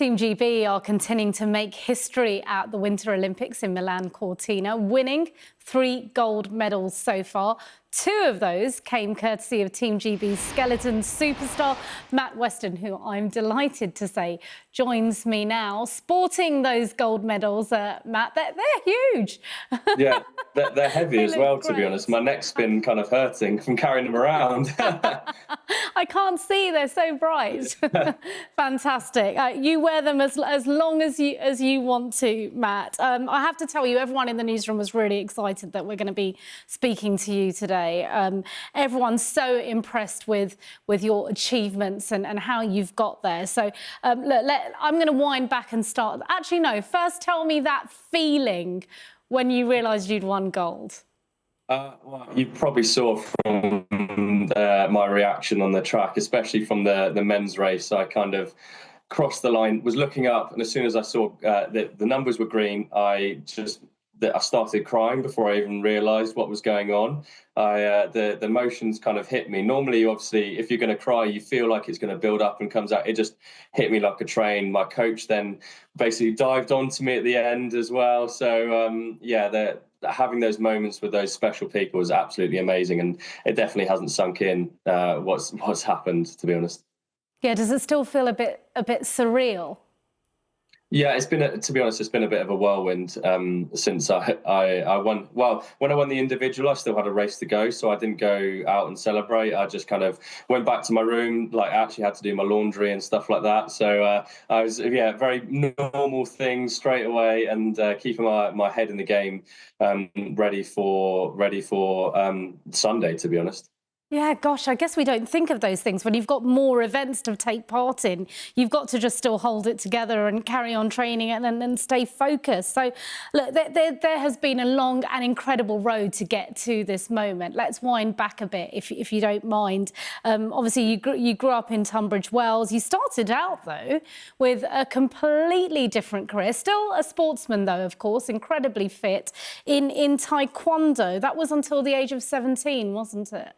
Team GB are continuing to make history at the Winter Olympics in Milano Cortina, winning 3 gold medals so far. 2 of those came courtesy of Team GB's skeleton superstar, Matt Weston, who I'm delighted to say joins me now. Sporting those gold medals, Matt, they're huge. Yeah, they're heavy as well, to be great. honest. My neck's been kind of hurting from carrying them around. I can't see, they're so bright. Fantastic. You wear them as long as you want to, Matt. I have to tell you, everyone in the newsroom was really excited that we're going to be speaking to you today. Everyone's so impressed with your achievements and how you've got there. So look, I'm going to wind back and start. Actually, no, first tell me that feeling when you realised you'd won gold. Well, you probably saw from my reaction on the track, especially from the men's race. I kind of crossed the line, was looking up, and as soon as I saw that the numbers were green, I started crying before I even realised what was going on. The emotions kind of hit me. Normally, obviously, if you're going to cry, you feel like it's going to build up and comes out. It just hit me like a train. My coach then basically dived onto me at the end as well. So yeah, having those moments with those special people is absolutely amazing, and it definitely hasn't sunk in what's happened, to be honest. Yeah, does it still feel a bit surreal? Yeah, to be honest, it's been a bit of a whirlwind since I won. Well, when I won the individual, I still had a race to go, so I didn't go out and celebrate. I just kind of went back to my room. Like, I actually had to do my laundry and stuff like that. So I was, yeah, very normal things straight away, and keeping my head in the game, ready for Sunday, to be honest. Yeah, gosh, I guess we don't think of those things. When you've got more events to take part in, you've got to just still hold it together and carry on training and then stay focused. So, look, there has been a long and incredible road to get to this moment. Let's wind back a bit, if you don't mind. Obviously, you grew up in Tunbridge Wells. You started out, though, with a completely different career. Still a sportsman, though, of course, incredibly fit, in Taekwondo. That was until the age of 17, wasn't it?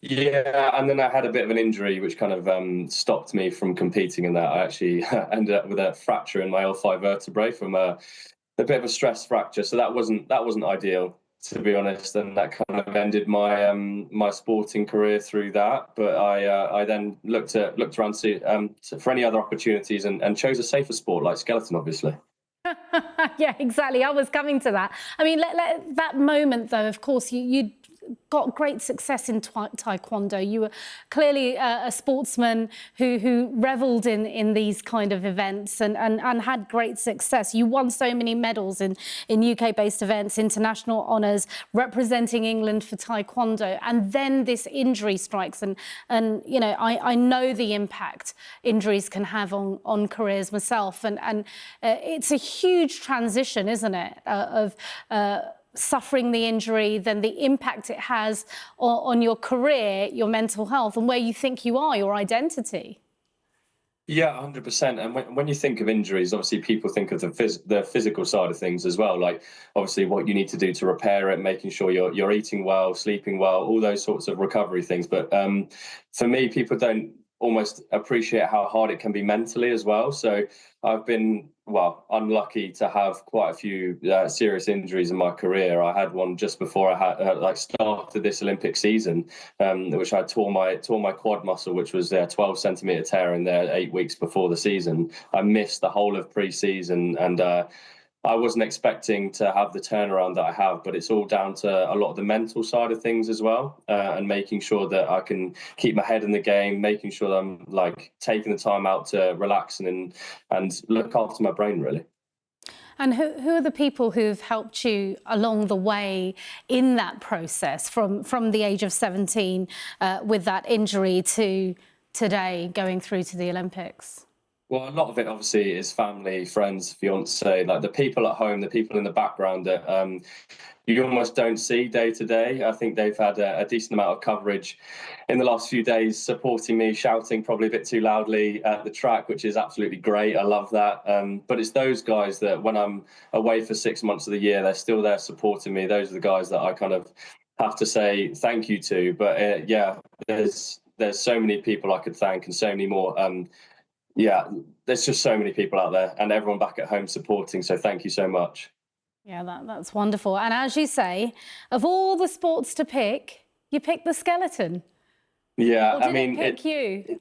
Yeah, and then I had a bit of an injury which kind of stopped me from competing in that. I actually ended up with a fracture in my L5 vertebrae from a bit of a stress fracture. So that wasn't ideal, to be honest, and that kind of ended my my sporting career through that. But I then looked around for any other opportunities and chose a safer sport like skeleton, obviously. Yeah, exactly. I was coming to that. I mean, that moment, though, of course, you got great success in Taekwondo. You were clearly a sportsman who revelled in these kind of events and had great success. You won so many medals in UK-based events, international honours, representing England for Taekwondo. And then this injury strikes. And you know, I know the impact injuries can have on careers myself. And it's a huge transition, isn't it, of suffering the injury, then the impact it has on your career, your mental health, and where you think you are, your identity. Yeah, 100%. And when you think of injuries, obviously people think of the physical side of things as well, like obviously what you need to do to repair it, making sure you're eating well, sleeping well, all those sorts of recovery things. But for me, people don't almost appreciate how hard it can be mentally as well. So I've been, well, unlucky to have quite a few serious injuries in my career. I had one just before I had started this Olympic season, which I tore my quad muscle, which was a 12-centimeter tear in there 8 weeks before the season. I missed the whole of pre-season, and I wasn't expecting to have the turnaround that I have, but it's all down to a lot of the mental side of things as well, and making sure that I can keep my head in the game, making sure that I'm like taking the time out to relax and look after my brain, really. And who are the people who've helped you along the way in that process from the age of 17 with that injury to today going through to the Olympics? Well, a lot of it obviously is family, friends, fiance, like the people at home, the people in the background that you almost don't see day to day. I think they've had a decent amount of coverage in the last few days, supporting me, shouting probably a bit too loudly at the track, which is absolutely great. I love that. But it's those guys that when I'm away for 6 months of the year, they're still there supporting me. Those are the guys that I kind of have to say thank you to. But yeah, there's so many people I could thank and so many more. Yeah, there's just so many people out there, and everyone back at home supporting. So thank you so much. Yeah, that's wonderful. And as you say, of all the sports to pick, you picked the skeleton. Yeah, Or did it pick you?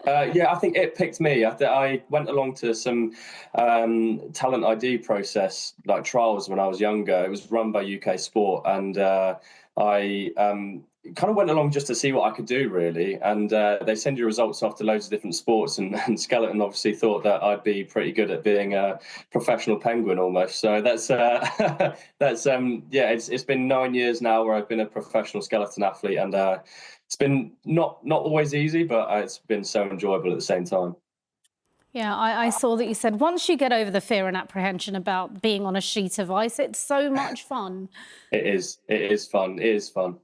Yeah, I think it picked me. I went along to some talent ID process, like trials, when I was younger. It was run by UK Sport, and I kind of went along just to see what I could do, really. And they send you results off to loads of different sports, and Skeleton obviously thought that I'd be pretty good at being a professional penguin almost. So that's yeah, it's been 9 years now where I've been a professional skeleton athlete, and it's been not always easy, but it's been so enjoyable at the same time. Yeah, I saw that you said once you get over the fear and apprehension about being on a sheet of ice, it's so much fun. It is. It is fun. It is fun.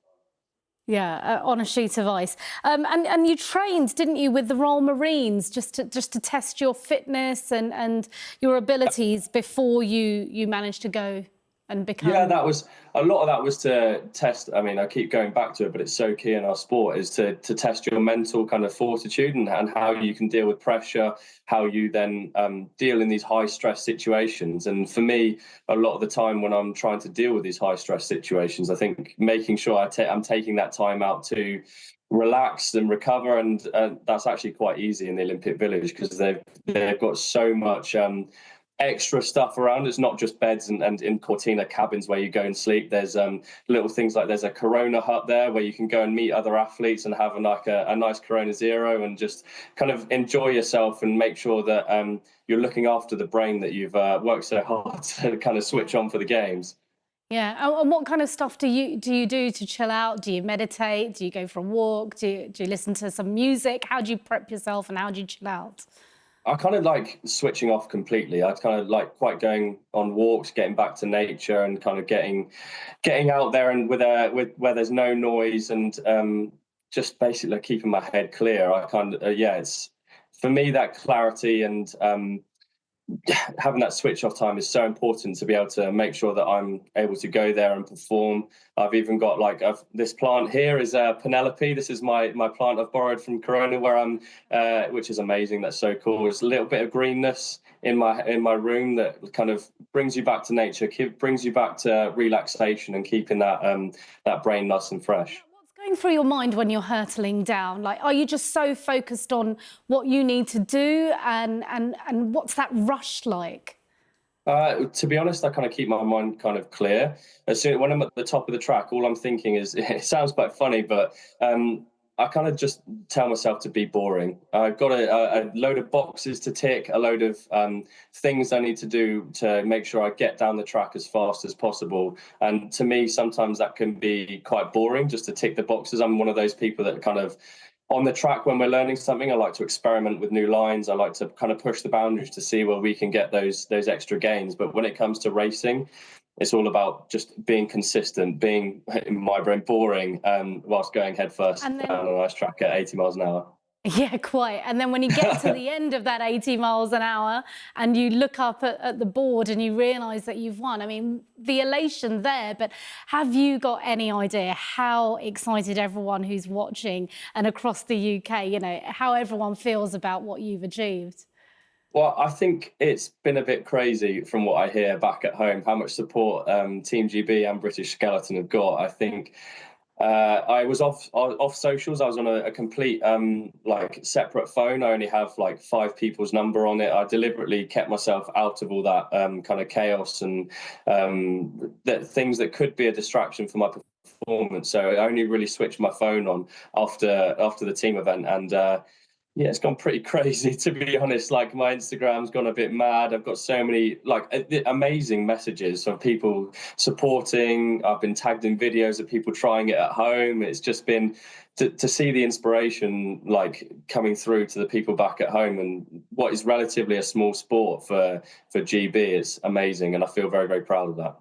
Yeah, on a sheet of ice. And you trained, didn't you, with the Royal Marines just to test your fitness and your abilities before you managed to go and become. Yeah, that was a lot of that was to test. I mean, I keep going back to it, but it's so key in our sport is to test your mental kind of fortitude and how you can deal with pressure, how you then deal in these high stress situations. And for me, a lot of the time when I'm trying to deal with these high stress situations, I think making sure I'm taking that time out to relax and recover, and that's actually quite easy in the Olympic Village because they've got so much extra stuff around. It's not just beds and in Cortina cabins where you go and sleep. There's little things like there's a Corona hut there where you can go and meet other athletes and have a nice Corona Zero and just kind of enjoy yourself and make sure that you're looking after the brain that you've worked so hard to kind of switch on for the games. Yeah, and what kind of stuff do you do to chill out? Do you meditate? Do you go for a walk? Do you listen to some music? How do you prep yourself and how do you chill out? I kind of like switching off completely. I kind of like quite going on walks, getting back to nature, and kind of getting out there and with where there's no noise, and just basically keeping my head clear. I kind of yeah, it's for me that clarity and having that switch off time is so important to be able to make sure that I'm able to go there and perform. I've even got this plant here is Penelope. This is my plant I've borrowed from Corona where I'm, which is amazing. That's so cool. There's a little bit of greenness in my room that kind of brings you back to nature, brings you back to relaxation and keeping that brain nice and fresh. Going through your mind when you're hurtling down? Like, are you just so focused on what you need to do and what's that rush like? To be honest, I kind of keep my mind kind of clear. When I'm at the top of the track, all I'm thinking is, it sounds quite funny, but I kind of just tell myself to be boring. I've got a load of boxes to tick, a load of things I need to do to make sure I get down the track as fast as possible. And to me, sometimes that can be quite boring just to tick the boxes. I'm one of those people that kind of on the track when we're learning something, I like to experiment with new lines. I like to kind of push the boundaries to see where we can get those extra gains. But when it comes to racing, it's all about just being consistent, being, in my brain, boring, whilst going headfirst down a nice track at 80 miles an hour. Yeah, quite. And then when you get to the end of that 80 miles an hour and you look up at the board and you realise that you've won, I mean, the elation there, but have you got any idea how excited everyone who's watching and across the UK, you know, how everyone feels about what you've achieved? Well, I think it's been a bit crazy from what I hear back at home, how much support Team GB and British Skeleton have got. I think I was off socials. I was on a complete separate phone. I only have like 5 people's number on it. I deliberately kept myself out of all that kind of chaos and things that could be a distraction for my performance. So I only really switched my phone on after the team event, and yeah, it's gone pretty crazy, to be honest. Like, my Instagram's gone a bit mad. I've got so many amazing messages from people supporting. I've been tagged in videos of people trying it at home. It's just been to see the inspiration coming through to the people back at home, and what is relatively a small sport for GB is amazing, and I feel very, very proud of that.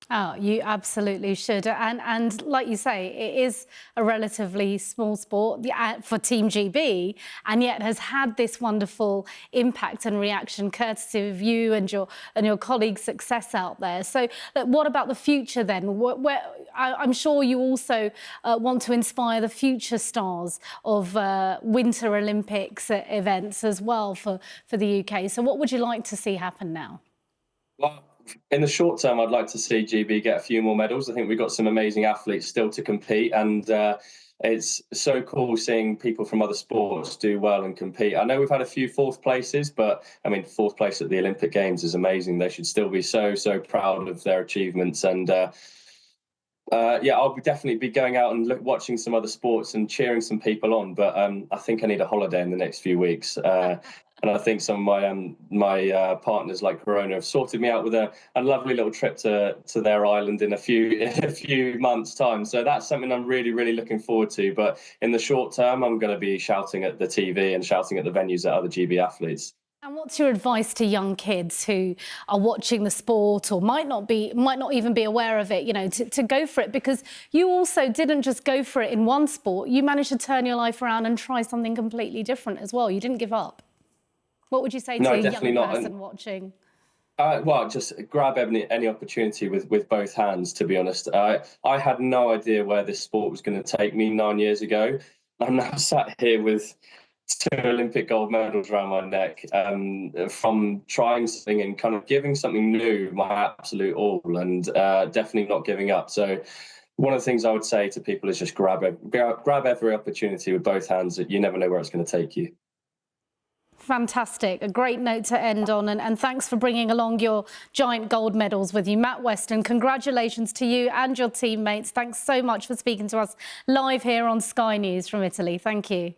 Oh, you absolutely should. And like you say, it is a relatively small sport for Team GB, and yet has had this wonderful impact and reaction courtesy of you and your colleagues' success out there. So, look, what about the future then? I'm sure you also want to inspire the future stars of Winter Olympics events as well for the UK. So, what would you like to see happen now? Well, in the short term, I'd like to see GB get a few more medals. I think we've got some amazing athletes still to compete, and it's so cool seeing people from other sports do well and compete. I know we've had a few fourth places, but I mean, fourth place at the Olympic Games is amazing. They should still be so proud of their achievements. And yeah, I'll definitely be going out and watching some other sports and cheering some people on. But I think I need a holiday in the next few weeks. And I think some of my partners like Corona have sorted me out with a lovely little trip to their island in a few months' time. So that's something I'm really looking forward to. But in the short term, I'm going to be shouting at the TV and shouting at the venues at other GB athletes. And what's your advice to young kids who are watching the sport or might not even be aware of it, you know, to go for it? Because you also didn't just go for it in one sport. You managed to turn your life around and try something completely different as well. You didn't give up. What would you say to a young person watching? Well, just grab any opportunity with both hands, to be honest. I had no idea where this sport was going to take me 9 years ago. I'm now sat here with 2 Olympic gold medals around my neck, from trying something and kind of giving something new my absolute all, and definitely not giving up. So one of the things I would say to people is just grab every opportunity with both hands. You never know where it's going to take you. Fantastic. A great note to end on. And thanks for bringing along your giant gold medals with you. Matt Weston, congratulations to you and your teammates. Thanks so much for speaking to us live here on Sky News from Italy. Thank you.